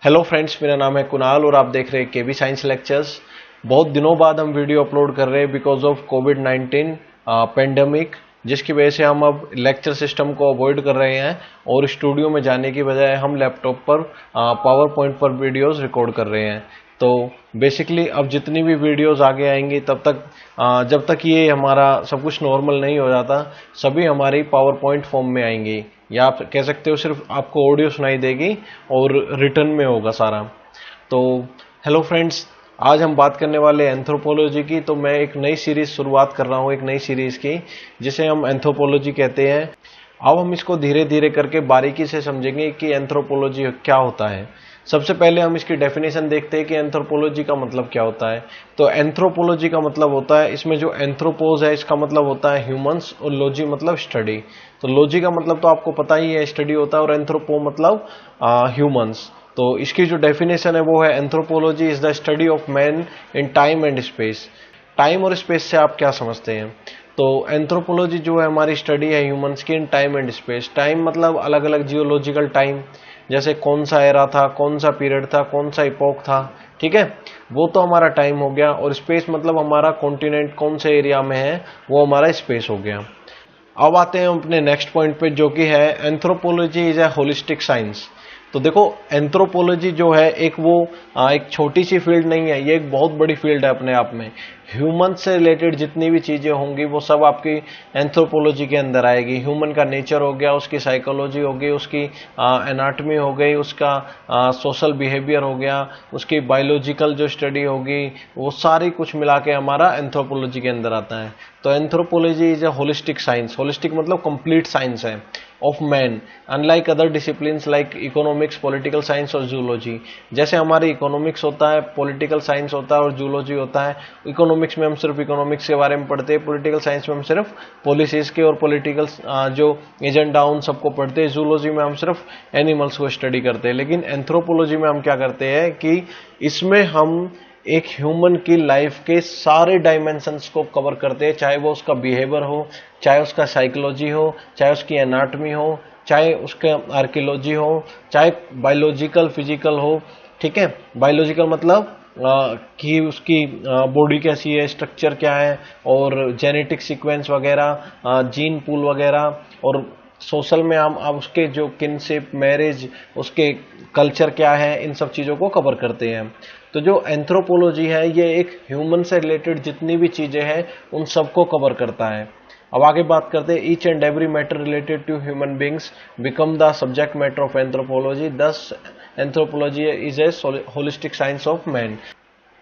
Hello friends, मेरा नाम है कुणाल और आप देख रहे हैं केबी साइंस लेक्चर्स। बहुत दिनों बाद हम वीडियो अपलोड कर रहे हैं बिकॉज ऑफ कोविड-19 पेंडेमिक, जिसकी वजह से हम अब लेक्चर सिस्टम को अवॉइड कर रहे हैं और स्टूडियो में जाने की बजाय हम लैपटॉप पर पावर पॉइंट पर वीडियोस रिकॉर्ड कर रहे हैं। तो बेसिकली अब जितनी भी वीडियोस आगे आएंगी तब तक जब तक ये हमारा सब कुछ नॉर्मल नहीं हो जाता, सभी हमारी पावर पॉइंट फॉर्म में आएंगी, या आप कह सकते हो सिर्फ आपको ऑडियो सुनाई देगी और रिटर्न में होगा सारा। तो हेलो फ्रेंड्स, आज हम बात करने वाले एंथ्रोपोलॉजी की। तो मैं एक नई सीरीज शुरुआत कर रहा हूँ, एक नई सीरीज की, जिसे हम एंथ्रोपोलॉजी कहते हैं। अब हम इसको धीरे धीरे करके बारीकी से समझेंगे कि एंथ्रोपोलॉजी क्या होता है। सबसे पहले हम इसकी डेफिनेशन देखते हैं कि एंथ्रोपोलॉजी का मतलब क्या होता है। तो एंथ्रोपोलॉजी का मतलब होता है, इसमें जो एंथ्रोपोज है इसका मतलब होता है ह्यूमंस, और लॉजी मतलब स्टडी। तो लॉजी का मतलब तो आपको पता ही है, स्टडी होता है, और एंथ्रोपो मतलब ह्यूमंस। तो इसकी जो डेफिनेशन है वो है, anthropology is the study of man in time and space. Time और स्पेस से आप क्या समझते हैं? तो एंथ्रोपोलॉजी जो है हमारी स्टडी है ह्यूमंस की in time and space. Time मतलब अलग अलग जियोलॉजिकल टाइम, जैसे कौन सा एरा था, कौन सा पीरियड था, कौन सा इपोक था, ठीक है, वो तो हमारा टाइम हो गया। और स्पेस मतलब हमारा कॉन्टिनेंट कौन से एरिया में है, वो हमारा स्पेस हो गया। अब आते हैं अपने नेक्स्ट पॉइंट पे, जो कि है anthropology is a holistic science. तो देखो, एंथ्रोपोलॉजी जो है एक छोटी सी फील्ड नहीं है, ये एक बहुत बड़ी फील्ड है अपने आप में। ह्यूमन से रिलेटेड जितनी भी चीजें होंगी वो सब आपकी एंथ्रोपोलॉजी के अंदर आएगी। ह्यूमन का नेचर हो गया, उसकी साइकोलॉजी हो गई, उसकी एनाटॉमी हो गई, उसका सोशल बिहेवियर हो गया, उसकी बायोलॉजिकल जो स्टडी होगी, वो सारी कुछ मिला के हमारा एंथ्रोपोलॉजी के अंदर आता है। तो anthropology is a holistic science. Holistic मतलब कंप्लीट साइंस है of man, unlike other disciplines like economics, political science और जूलॉजी। जैसे हमारे इकोनॉमिक्स होता है, पॉलिटिकल साइंस होता है और जूलॉजी होता है। इकोनॉमिक्स में हम सिर्फ इकोनॉमिक्स के बारे में पढ़ते हैं, पॉलिटिकल साइंस में हम सिर्फ पॉलिसीज के और पॉलिटिकल जो एजेंडा उन सबको पढ़ते हैं। जूलॉजी में हम सिर्फ एनिमल्स को स्टडी करते हैं। लेकिन एंथ्रोपोलॉजी में हम क्या करते हैं कि इसमें हम एक ह्यूमन की लाइफ के सारे डायमेंशंस को कवर करते हैं, चाहे वो उसका बिहेवियर हो, चाहे उसका साइकोलॉजी हो, चाहे उसकी एनाटॉमी हो, चाहे उसका आर्कियोलॉजी हो, चाहे बायोलॉजिकल फिजिकल हो, ठीक है। बायोलॉजिकल मतलब कि उसकी बॉडी कैसी है, स्ट्रक्चर क्या है, और जेनेटिक सीक्वेंस वगैरह, जीन पूल वगैरह। और सोशल में हम अब उसके जो किनशिप, मैरिज, उसके कल्चर क्या है, इन सब चीज़ों को कवर करते हैं। तो जो एंथ्रोपोलॉजी है ये एक ह्यूमन से रिलेटेड जितनी भी चीज़ें हैं उन सबको कवर करता है। अब आगे बात करते हैं, each and every matter related to human beings become the subject matter of anthropology, thus anthropology is a holistic science of man.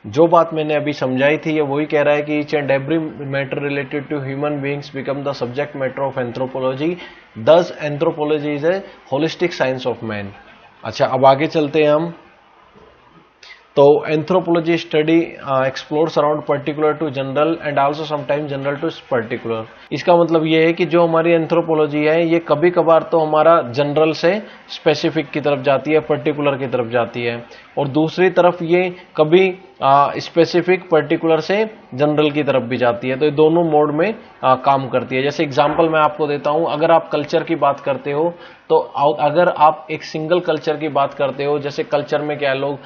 जो बात मैंने अभी समझाई थी ये वही कह रहा है कि each and every matter related to human beings become the subject matter of anthropology, thus anthropology is a holistic science of man. अच्छा, अब आगे चलते हैं हम। तो anthropology study explores around particular to general and also sometimes general to particular. इसका मतलब ये है कि जो हमारी एंथ्रोपोलॉजी है ये कभी कभार तो हमारा जनरल से स्पेसिफिक की तरफ जाती है, पर्टिकुलर की तरफ जाती है, और दूसरी तरफ ये कभी स्पेसिफिक पर्टिकुलर से जनरल की तरफ भी जाती है। तो ये दोनों मोड में काम करती है। जैसे एग्जांपल मैं आपको देता हूं, अगर आप कल्चर की बात करते हो, तो अगर आप एक सिंगल कल्चर की बात करते हो, जैसे कल्चर में क्या लोग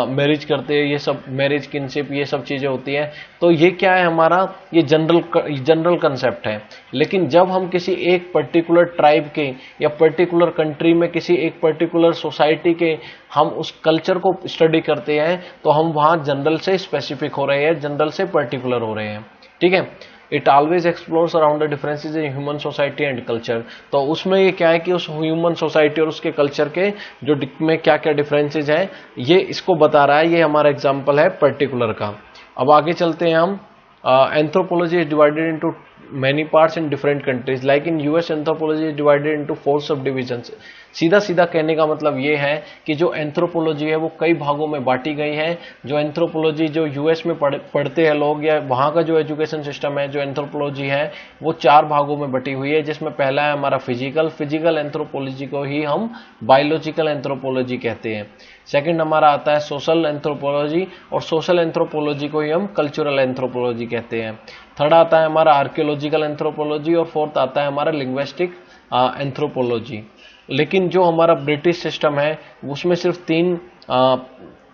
मैरिज करते हैं, ये सब मैरिज, किनशिप, ये सब चीजें होती हैं, तो ये क्या है हमारा, ये जनरल कंसेप्ट है। लेकिन जब हम किसी एक पर्टिकुलर ट्राइब के या पर्टिकुलर कंट्री में किसी एक पर्टिकुलर सोसाइटी के हम उस कल्चर को स्टडी करते हैं, तो हम वहां जनरल से स्पेसिफिक हो रहे हैं, जनरल से पर्टिकुलर हो रहे हैं, ठीक है। It always explores around the differences in human society and culture. तो उसमें ये क्या है कि उस ह्यूमन सोसाइटी और उसके कल्चर के जो में क्या क्या डिफरेंसेस हैं, ये इसको बता रहा है। ये हमारा एग्जांपल है पर्टिकुलर का। अब आगे चलते हैं हम। Anthropology is divided into many parts in different countries, like in US anthropology is divided into 4 subdivisions। सीधा सीधा कहने का मतलब ये है कि जो एंथ्रोपोलॉजी है वो कई भागों में बांटी गई है। जो एंथ्रोपोलॉजी जो यूएस में पढ़ते हैं लोग, या वहाँ का जो एजुकेशन सिस्टम है, जो एंथ्रोपोलॉजी है वो 4 भागों में बटी हुई है, जिसमें पहला है हमारा फिजिकल एंथ्रोपोलॉजी को ही हम बायोलॉजिकल एंथ्रोपोलॉजी कहते हैं। सेकंड हमारा आता है सोशल एंथ्रोपोलॉजी, और सोशल एंथ्रोपोलॉजी को ही हम कल्चरल एंथ्रोपोलॉजी कहते हैं। थर्ड आता है हमारा आर्कियोलॉजिकल एंथ्रोपोलॉजी, और फोर्थ आता है हमारा लिंग्विस्टिक एंथ्रोपोलॉजी। लेकिन जो हमारा ब्रिटिश सिस्टम है उसमें सिर्फ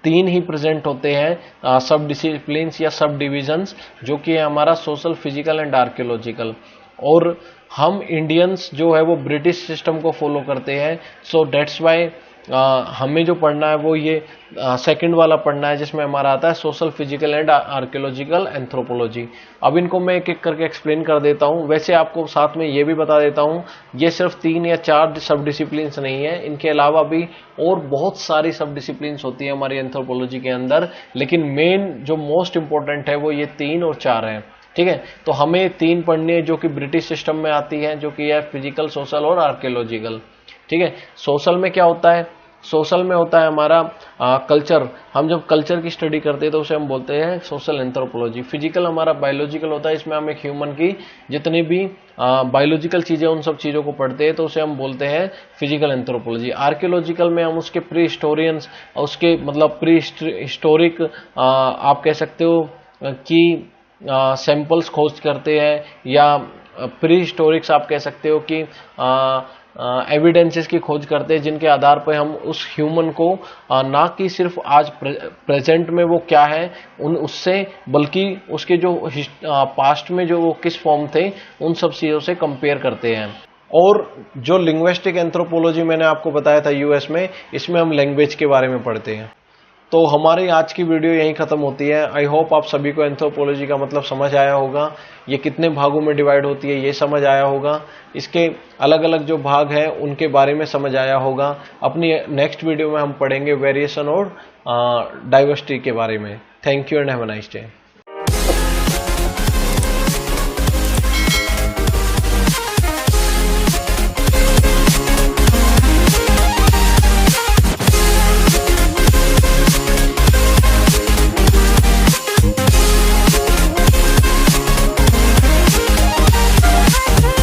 तीन ही प्रेजेंट होते हैं सब डिसिप्लिन्स या सब डिविजन्स, जो कि है हमारा सोशल, फिजिकल एंड आर्कियोलॉजिकल। और हम इंडियंस जो है वो ब्रिटिश सिस्टम को फॉलो करते हैं, सो डेट्स वाई हमें जो पढ़ना है वो ये सेकंड वाला पढ़ना है, जिसमें हमारा आता है social, physical and archaeological anthropology. अब इनको मैं एक एक करके एक्सप्लेन कर देता हूं। वैसे आपको साथ में ये भी बता देता हूं, ये सिर्फ 3 या 4 सब डिसिप्लिन्स नहीं है, इनके अलावा भी और बहुत सारी सब डिसिप्लिन्स होती है हमारी एंथ्रोपोलॉजी के अंदर, लेकिन मेन जो मोस्ट इंपॉर्टेंट है वो ये 3 और 4 है। ठीक है, तो हमें 3 पढ़नी है जो कि ब्रिटिश सिस्टम में आती है, जो कि है फिजिकल, सोशल और आर्कियोलॉजिकल। ठीक है, सोशल में क्या होता है? सोशल में होता है हमारा कल्चर। हम जब कल्चर की स्टडी करते हैं तो उसे हम बोलते हैं सोशल एंथ्रोपोलॉजी। फिजिकल हमारा बायोलॉजिकल होता है, इसमें हम एक ह्यूमन की जितनी भी बायोलॉजिकल चीजें उन सब चीजों को पढ़ते हैं, तो उसे हम बोलते हैं फिजिकल एंथ्रोपोलॉजी। आर्कियोलॉजिकल में हम उसके प्री हिस्टोरियंस, उसके मतलब प्री हिस्टोरिक आप कह सकते हो कि सैंपल्स खोज करते हैं, या प्री हिस्टोरिक्स आप कह सकते हो कि एविडेंसेस की खोज करते हैं, जिनके आधार पर हम उस ह्यूमन को ना कि सिर्फ आज प्रेजेंट में वो क्या है उससे, बल्कि उसके जो पास्ट में जो वो किस फॉर्म थे उन सब चीजों से कंपेयर करते हैं। और जो लिंग्विस्टिक एंथ्रोपोलॉजी मैंने आपको बताया था यूएस में, इसमें हम लैंग्वेज के बारे में पढ़ते हैं। तो हमारी आज की वीडियो यहीं खत्म होती है। आई होप आप सभी को एंथ्रोपोलॉजी का मतलब समझ आया होगा, ये कितने भागों में डिवाइड होती है ये समझ आया होगा, इसके अलग अलग जो भाग हैं उनके बारे में समझ आया होगा। अपनी नेक्स्ट वीडियो में हम पढ़ेंगे वेरिएशन और डाइवर्सिटी के बारे में। Thank you and have a nice day.